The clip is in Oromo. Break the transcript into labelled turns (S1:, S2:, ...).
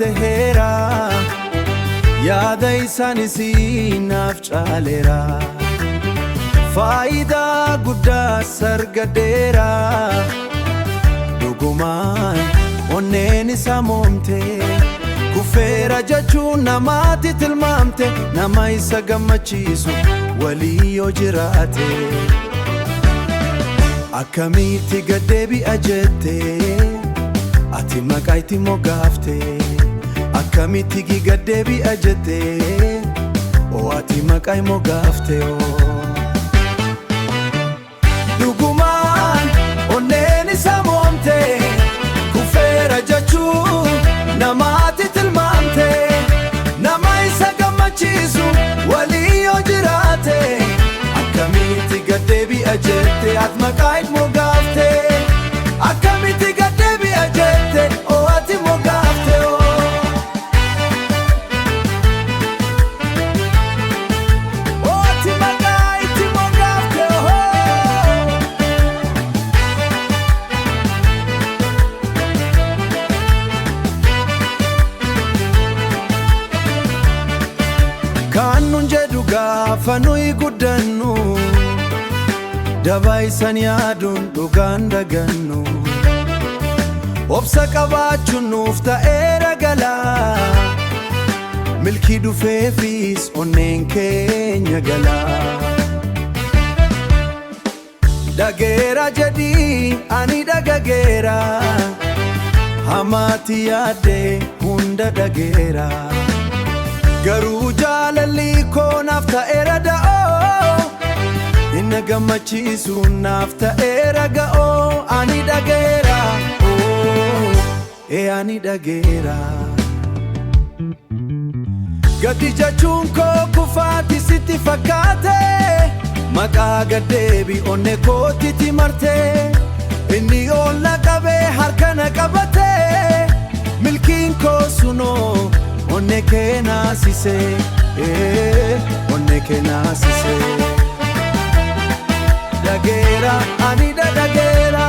S1: ta'eera yaada isaanis naaf caaleera faayidaa guddaa argadheera dhugumaan onneen isaa moomte kufeera jechuun namaatti tilmaamte nama isa gammachiisu walii yoo jiraate akkamitti gaddeebi'a jette ati maqaa itti moggaafte akkamitti gaddeebi'a jette ati maqaa moggaafte dhugumaan onneen isaa moomte kufeera jechuun namaatti tilmaamte nama isa gammachiisu walii yoo jiraate akkamitti gaddeebi'a jette ati maqaa itti moggaafte akkamitti gaddeebi'a jette ati moggaafte ati maqaa itti moggaafte kan nun jedhu gaafa nuyi guddannu daba isan yaaduun dhugaan dagannu obsa qabaachuun nuuf ta'eera galaa milkii dhufeefis onneen keenya galaa dhageera jedhii ani dhagageera hamaatti yaadde hunda dhageera garuu jaalalli koo naaf ta'eera da'oo inna gammachiisu naaf ta'eera ga'oo ani dhageera ani dhageera gaddi jechuun koo kufaati sitti fakkaate maqaa gaddeebi onne kootitti marte inni oolla qabee harka na qabate milkiin koo sunoo onne kee naasise onne kee naasise dhageera ani dhageera